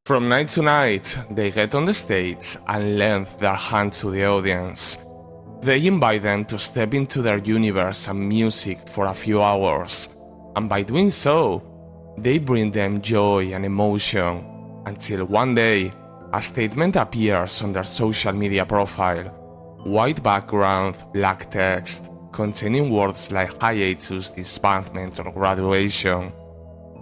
From night to night, they get on the stage and lend their hand to the audience. They invite them to step into their universe and music for a few hours, and by doing so, they bring them joy and emotion, until one day, a statement appears on their social media profile. White background, black text, containing words like hiatus, disbandment, or graduation.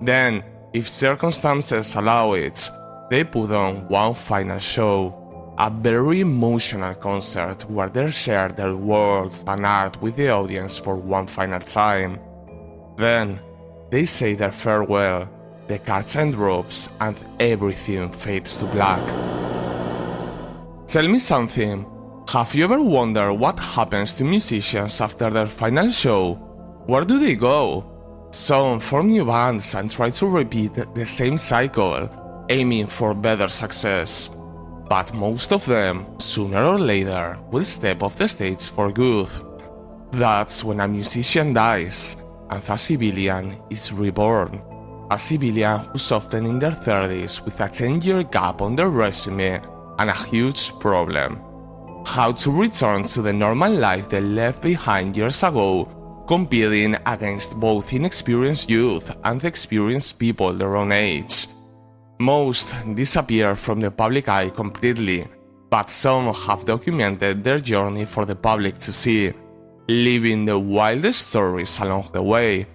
Then, if circumstances allow it, they put on one final show, a very emotional concert where they share their world and art with the audience for one final time. Then, they say their farewell, the curtain drops, and everything fades to black. Tell me something, have you ever wondered what happens to musicians after their final show? Where do they go? Some form new bands and try to repeat the same cycle, aiming for better success. But most of them, sooner or later, will step off the stage for good. That's when a musician dies, and a civilian is reborn. A civilian who's often in their 30s with a 10-year gap on their resume and a huge problem. How to return to the normal life they left behind years ago, competing against both inexperienced youth and experienced people their own age. Most disappear from the public eye completely, but some have documented their journey for the public to see, leaving the wildest stories along the way.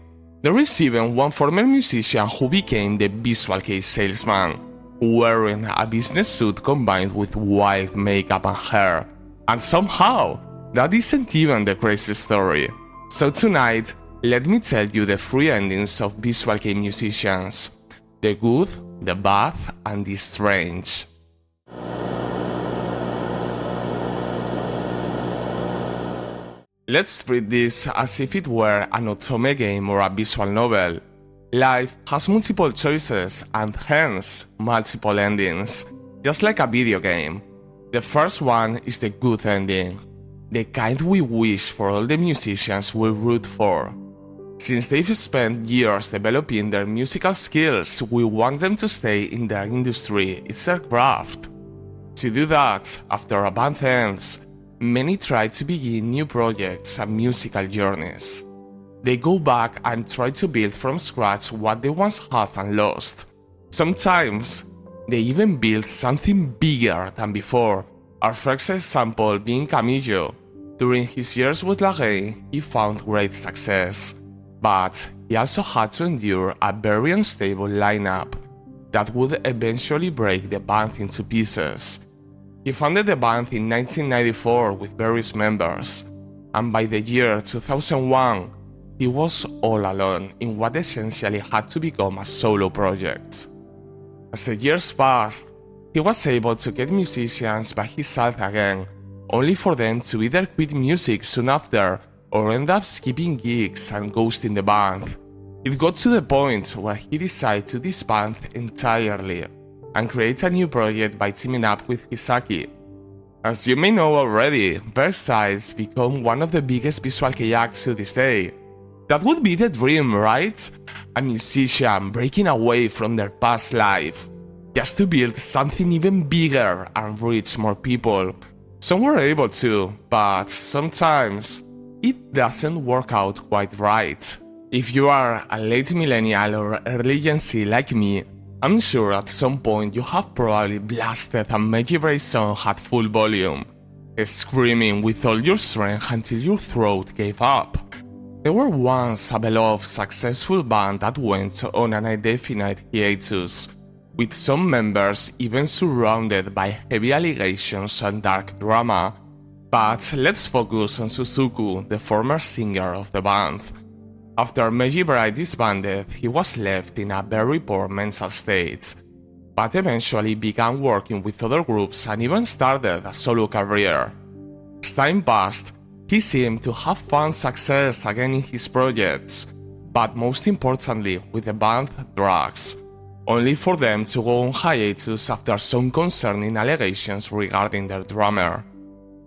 There is even one former musician who became the Visual Kei salesman, wearing a business suit combined with wild makeup and hair. And somehow, that isn't even the crazy story. So tonight, let me tell you the three endings of Visual Kei musicians: the good, the bad, and the strange. Let's treat this as if it were an otome game or a visual novel. Life has multiple choices and hence multiple endings, just like a video game. The first one is the good ending, the kind we wish for all the musicians we root for. Since they've spent years developing their musical skills, we want them to stay in their industry, it's their craft. To do that, after a band ends, many try to begin new projects and musical journeys. They go back and try to build from scratch what they once had and lost. Sometimes, they even build something bigger than before, our first example being Camillo. During his years with Vkei, he found great success. But he also had to endure a very unstable lineup that would eventually break the band into pieces. He founded the band in 1994 with various members, and by the year 2001, he was all alone in what essentially had to become a solo project. As the years passed, he was able to get musicians by his side again, only for them to either quit music soon after or end up skipping gigs and ghosting the band. It got to the point where he decided to disband entirely and create a new project by teaming up with Hisaki. As you may know already, Versailles became one of the biggest Visual Kei acts to this day. That would be the dream, right? A musician breaking away from their past life, just to build something even bigger and reach more people. Some were able to, but sometimes it doesn't work out quite right. If you are a late millennial or early Gen Z like me, I'm sure at some point you have probably blasted a Maggie Bray song at full volume, screaming with all your strength until your throat gave up. They were once a beloved, successful band that went on an indefinite hiatus, with some members even surrounded by heavy allegations and dark drama. But let's focus on Suzuku, the former singer of the band. After Maggie Bray disbanded, he was left in a very poor mental state, but eventually began working with other groups and even started a solo career. As time passed, he seemed to have found success again in his projects, but most importantly with the band Jrock, only for them to go on hiatus after some concerning allegations regarding their drummer.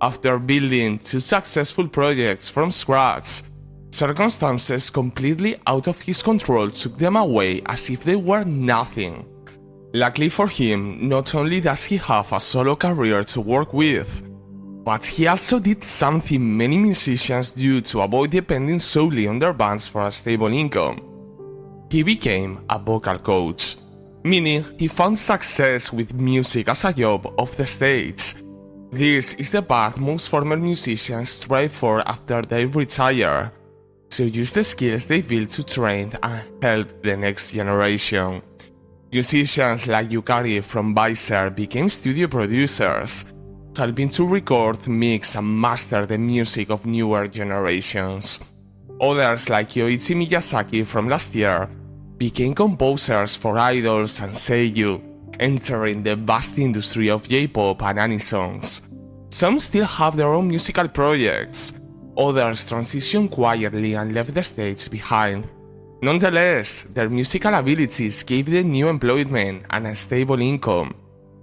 After building two successful projects from scratch, circumstances completely out of his control took them away as if they were nothing. Luckily for him, not only does he have a solo career to work with, but he also did something many musicians do to avoid depending solely on their bands for a stable income. He became a vocal coach, meaning he found success with music as a job off the stage. This is the path most former musicians strive for after they retire, to use the skills they built to train and help the next generation. Musicians like Yukari from Visor became studio producers, helping to record, mix, and master the music of newer generations. Others like Yoichi Miyazaki from last year became composers for idols and seiyuu, entering the vast industry of J-pop and anisongs. Some still have their own musical projects, others transitioned quietly and left the stage behind. Nonetheless, their musical abilities gave them new employment and a stable income,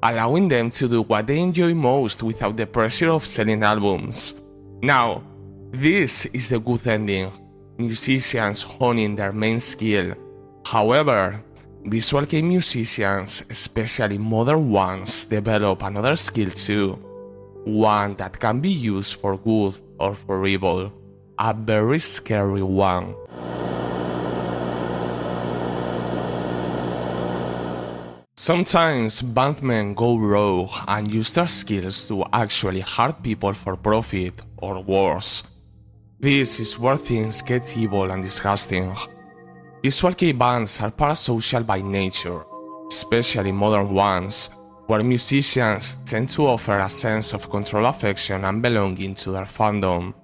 allowing them to do what they enjoy most without the pressure of selling albums. Now, this is the good ending, musicians honing their main skill. However, Visual Kei musicians, especially modern ones, develop another skill too, one that can be used for good or for evil, a very scary one. Sometimes bandmen go rogue and use their skills to actually hurt people for profit, or worse. This is where things get evil and disgusting. Visual Kei bands are parasocial by nature, especially modern ones, where musicians tend to offer a sense of control, affection, and belonging to their fandom.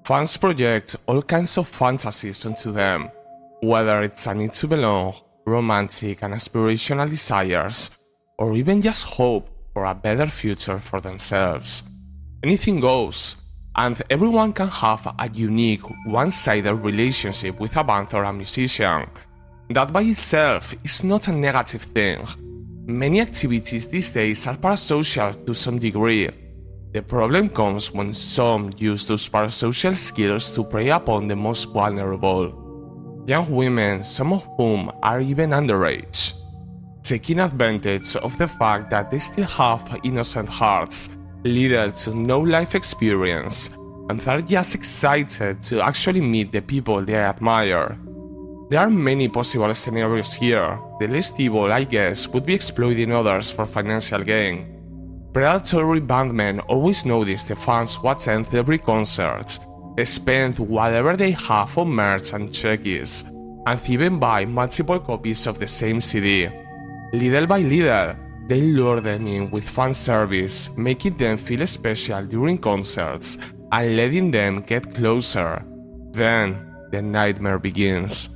Fans project all kinds of fantasies onto them, whether it's a need to belong, romantic and aspirational desires, or even just hope for a better future for themselves. Anything goes, and everyone can have a unique, one-sided relationship with a band or a musician. That by itself is not a negative thing. Many activities these days are parasocial to some degree. The problem comes when some use those parasocial skills to prey upon the most vulnerable. Young women, some of whom are even underage, taking advantage of the fact that they still have innocent hearts, little to no life experience, and are just excited to actually meet the people they admire. There are many possible scenarios here. The least evil, I guess, would be exploiting others for financial gain. Predatory bandmen always notice the fans who attend every concert, spend whatever they have on merch and checkies, and even buy multiple copies of the same CD. Little by little, they lure them in with fan service, making them feel special during concerts and letting them get closer. Then, the nightmare begins.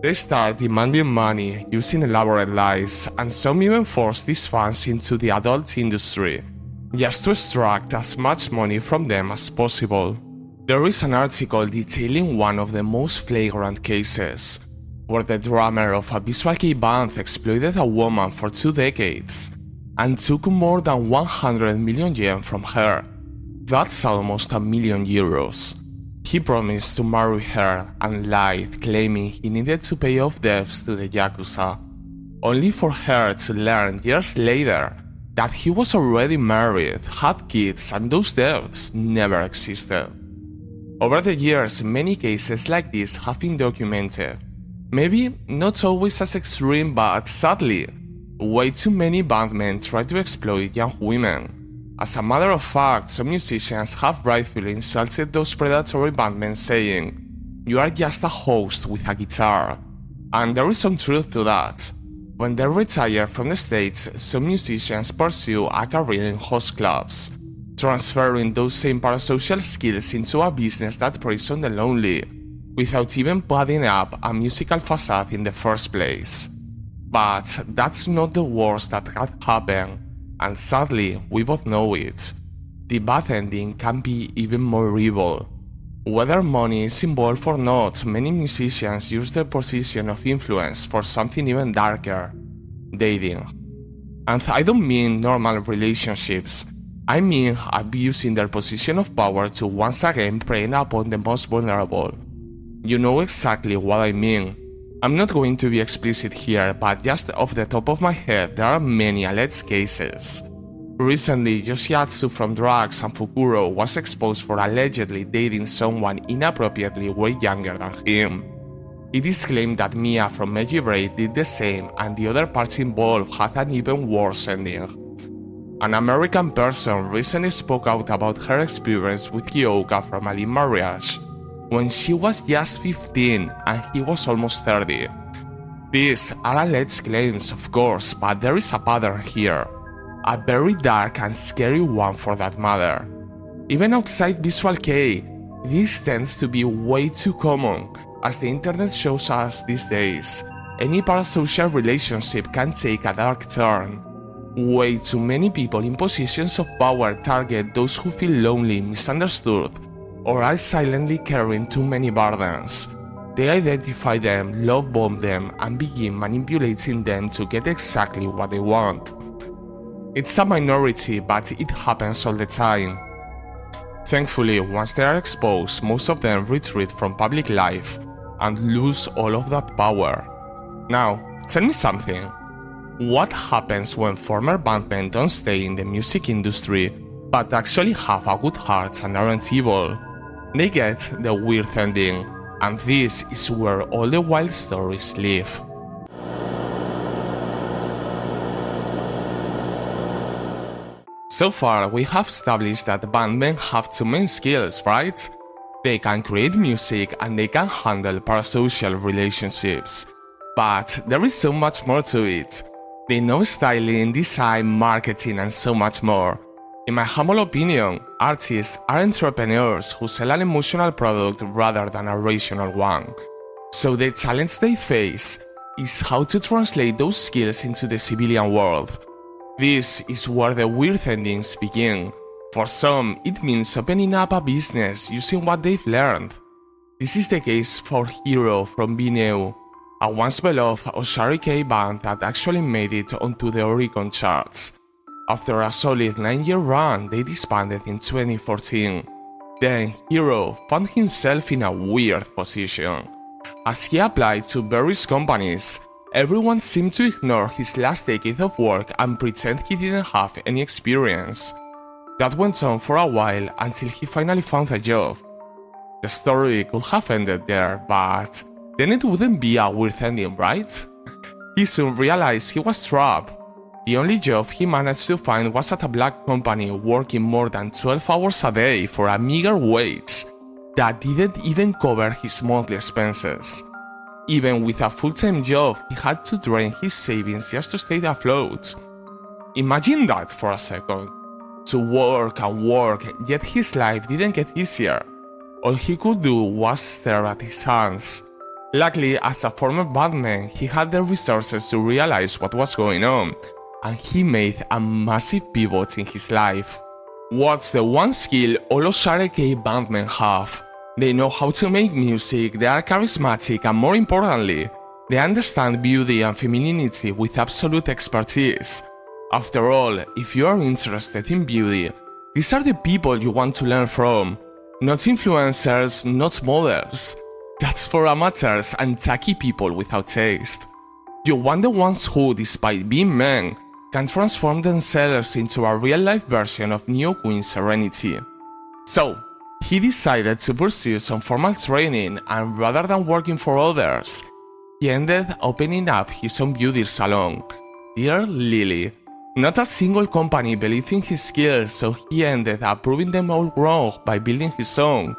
They start demanding money, using elaborate lies, and some even force these fans into the adult industry, just to extract as much money from them as possible. There is an article detailing one of the most flagrant cases, where the drummer of a Visual Kei band exploited a woman for 2 decades and took more than 100 million yen from her. That's almost €1 million. He promised to marry her and lied, claiming he needed to pay off debts to the Yakuza, only for her to learn years later that he was already married, had kids, and those debts never existed. Over the years, many cases like this have been documented. Maybe not always as extreme, but sadly, way too many bandmen try to exploit young women. As a matter of fact, some musicians have rightfully insulted those predatory bandmen, saying, "You are just a host with a guitar." And there is some truth to that. When they retire from the stage, some musicians pursue a career in host clubs, transferring those same parasocial skills into a business that preys on the lonely, without even putting up a musical facade in the first place. But that's not the worst that had happened, and sadly, we both know it. The bad ending can be even more evil. Whether money is involved or not, many musicians use their position of influence for something even darker: dating. And I don't mean normal relationships. I mean abusing their position of power to once again prey upon the most vulnerable. You know exactly what I mean. I'm not going to be explicit here, but just off the top of my head, there are many alleged cases. Recently, Yoshiatsu from Jrock and Vkei was exposed for allegedly dating someone inappropriately way younger than him. It is claimed that Mia from Meiji Braid did the same, and the other parts involved had an even worse ending. An American person recently spoke out about her experience with Kyoka from a live marriage when she was just 15 and he was almost 30. These are alleged claims, of course, but there is a pattern here. A very dark and scary one for that matter. Even outside Visual Kei, this tends to be way too common, as the internet shows us these days. Any parasocial relationship can take a dark turn. Way too many people in positions of power target those who feel lonely, misunderstood, or are silently carrying too many burdens. They identify them, love bomb them, and begin manipulating them to get exactly what they want. It's a minority, but it happens all the time. Thankfully, once they are exposed, most of them retreat from public life and lose all of that power. Now, tell me something. What happens when former bandmen don't stay in the music industry, but actually have a good heart and aren't evil? They get the weird ending, and this is where all the wild stories live. So far, we have established that bandmen have two main skills, right? They can create music and they can handle parasocial relationships. But there is so much more to it. They know styling, design, marketing, and so much more. In my humble opinion, artists are entrepreneurs who sell an emotional product rather than a rational one. So the challenge they face is how to translate those skills into the civilian world. This is where the weird endings begin. For some, it means opening up a business using what they've learned. This is the case for Hero from Vkei, a once beloved Osharikei band that actually made it onto the Oricon charts. After a solid 9-year run, they disbanded in 2014. Then Hero found himself in a weird position. As he applied to various companies, everyone seemed to ignore his last decade of work and pretend he didn't have any experience. That went on for a while until he finally found a job. The story could have ended there, but then it wouldn't be a weird ending, right? He soon realized he was trapped. The only job he managed to find was at a black company working more than 12 hours a day for a meager wage that didn't even cover his monthly expenses. Even with a full-time job, he had to drain his savings just to stay afloat. Imagine that for a second. To work and work, yet his life didn't get easier. All he could do was stare at his hands. Luckily, as a former bandman, he had the resources to realize what was going on, and he made a massive pivot in his life. What's the one skill all Osharikei bandmen have? They know how to make music, they are charismatic, and more importantly, they understand beauty and femininity with absolute expertise. After all, if you are interested in beauty, these are the people you want to learn from. Not influencers, not models. That's for amateurs and tacky people without taste. You want the ones who, despite being men, can transform themselves into a real-life version of Neo Queen Serenity. So, he decided to pursue some formal training, and rather than working for others, he ended opening up his own beauty salon, Dear Lily. Not a single company believed in his skills, so he ended up proving them all wrong by building his own.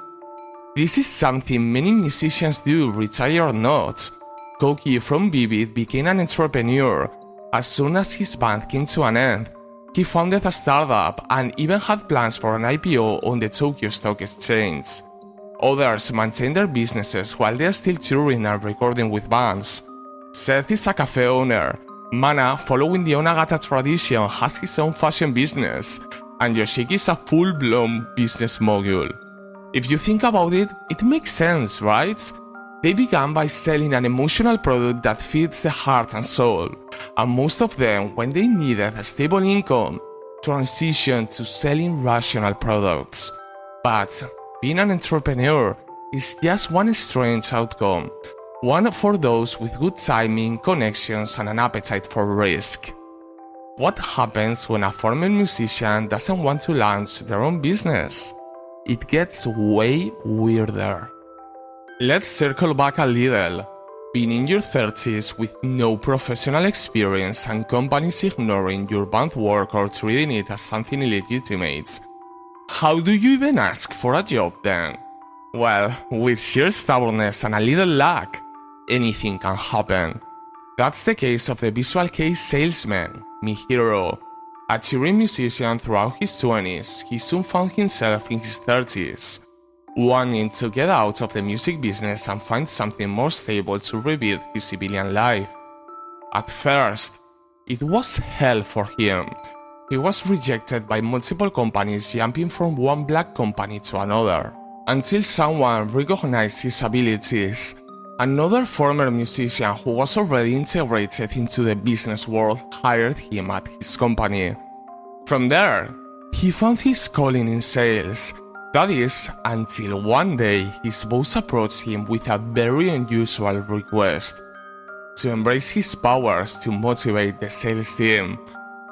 This is something many musicians do, retire or not. Koki from Vivid became an entrepreneur. As soon as his band came to an end, he founded a startup and even had plans for an IPO on the Tokyo Stock Exchange. Others maintain their businesses while they are still touring and recording with bands. Seth is a cafe owner. Mana, following the Onagata tradition, has his own fashion business, and Yoshiki is a full-blown business mogul. If you think about it, it makes sense, right? They began by selling an emotional product that feeds the heart and soul, and most of them, when they needed a stable income, transitioned to selling rational products. But being an entrepreneur is just one strange outcome. one for those with good timing, connections, and an appetite for risk. What happens when a former musician doesn't want to launch their own business? It gets way weirder. Let's circle back a little. Being in your 30s with no professional experience and companies ignoring your band work or treating it as something illegitimate. How do you even ask for a job then? Well, with sheer stubbornness and a little luck, anything can happen. That's the case of the Visual Kei salesman, Mihiro. A touring musician throughout his 20s, he soon found himself in his 30s, wanting to get out of the music business and find something more stable to rebuild his civilian life. At first, it was hell for him. He was rejected by multiple companies, jumping from one black company to another, until someone recognized his abilities. Another former musician who was already integrated into the business world hired him at his company. From there, he found his calling in sales. That is, until one day his boss approached him with a very unusual request: to embrace his powers to motivate the sales team.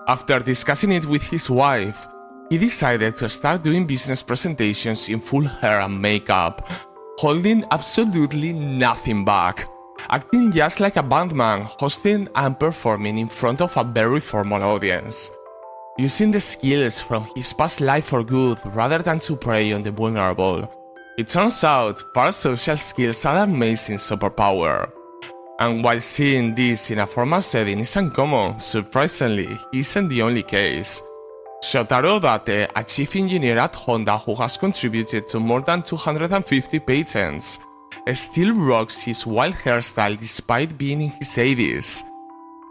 After discussing it with his wife, he decided to start doing business presentations in full hair and makeup, holding absolutely nothing back, acting just like a bandman, hosting and performing in front of a very formal audience, using the skills from his past life for good rather than to prey on the vulnerable. It turns out parasocial skills are an amazing superpower. And while seeing this in a formal setting is uncommon, surprisingly, he isn't the only case. Shotaro Date, a chief engineer at Honda who has contributed to more than 250 patents, still rocks his wild hairstyle despite being in his 80s.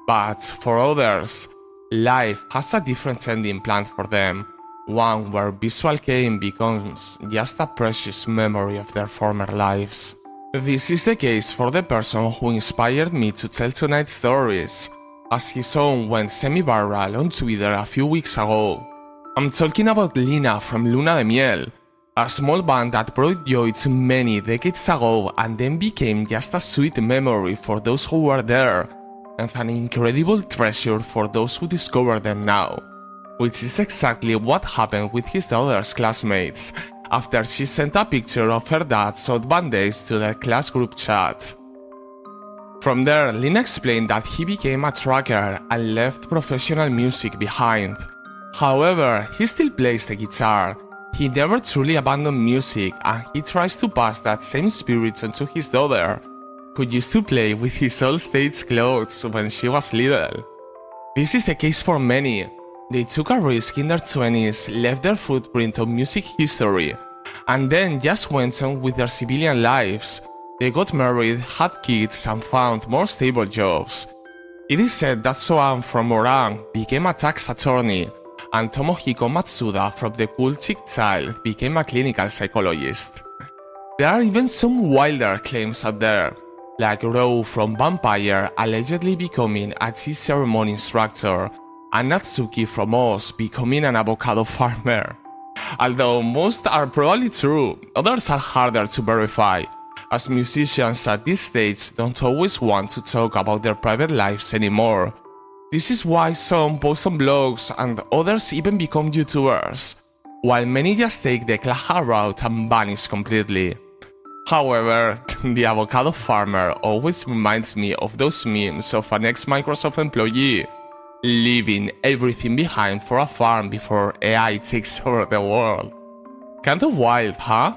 But for others, life has a different ending planned for them, one where Visual Kei becomes just a precious memory of their former lives. This is the case for the person who inspired me to tell tonight's stories, as his own went semi-viral on Twitter a few weeks ago. I'm talking about Lina from Luna de Miel, a small band that brought joy to many decades ago and then became just a sweet memory for those who were there, and an incredible treasure for those who discover them now, which is exactly what happened with his daughter's classmates after she sent a picture of her dad's old band days to their class group chat. From there, Lin explained that he became a tracker and left professional music behind. However, he still plays the guitar. He never truly abandoned music, and he tries to pass that same spirit onto his daughter, who used to play with his old stage clothes when she was little. This is the case for many. They took a risk in their 20s, left their footprint on music history, and then just went on with their civilian lives. They got married, had kids, and found more stable jobs. It is said that Soan from Orang became a tax attorney, and Tomohiko Matsuda from the Cool Chick Child became a clinical psychologist. There are even some wilder claims out there, like Rou from Vampire allegedly becoming a tea ceremony instructor, and Natsuki from Oz becoming an avocado farmer. Although most are probably true, others are harder to verify, as musicians at this stage don't always want to talk about their private lives anymore. This is why some post on blogs and others even become YouTubers, while many just take the Klaha route and vanish completely. However, the avocado farmer always reminds me of those memes of an ex-Microsoft employee leaving everything behind for a farm before AI takes over the world. Kind of wild, huh?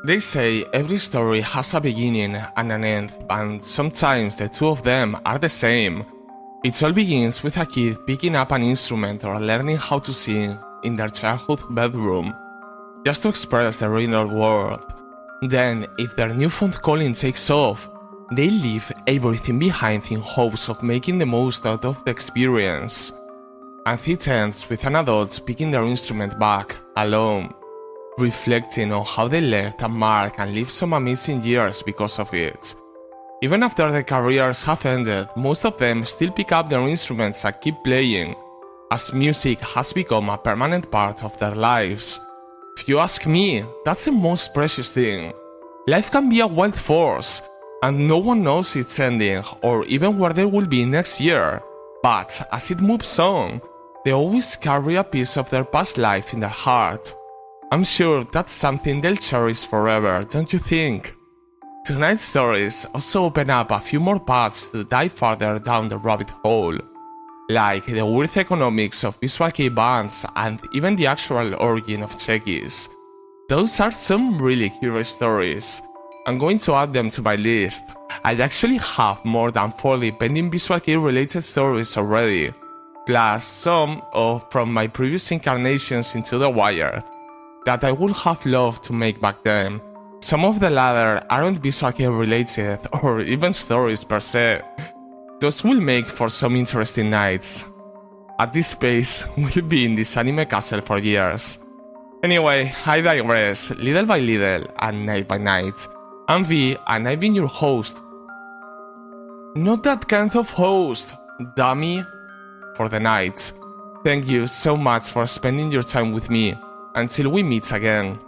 They say every story has a beginning and an end, and sometimes the two of them are the same. It all begins with a kid picking up an instrument or learning how to sing in their childhood bedroom, just to express their inner world. Then, if their newfound calling takes off, they leave everything behind in hopes of making the most out of the experience. And it ends with an adult picking their instrument back, alone, reflecting on how they left a mark and lived some amazing years because of it. Even after their careers have ended, most of them still pick up their instruments and keep playing, as music has become a permanent part of their lives. If you ask me, that's the most precious thing. Life can be a wild force, and no one knows its ending or even where they will be next year. But as it moves on, they always carry a piece of their past life in their heart. I'm sure that's something they'll cherish forever, don't you think? Tonight's stories also open up a few more paths to dive further down the rabbit hole, like the weird economics of Visual Kei bands and even the actual origin of Chekis. Those are some really curious stories. I'm going to add them to my list. I actually have more than 40 pending Visual Kei related stories already, plus some from my previous incarnations into the Wire that I would have loved to make back then. Some of the latter aren't Visual Kei related or even stories per se. Those will make for some interesting nights. At this pace, we'll be in this anime castle for years. Anyway, I digress, little by little and night by night. I'm V and I've been your host. Not that kind of host, dummy. For the night. Thank you so much for spending your time with me. Until we meet again.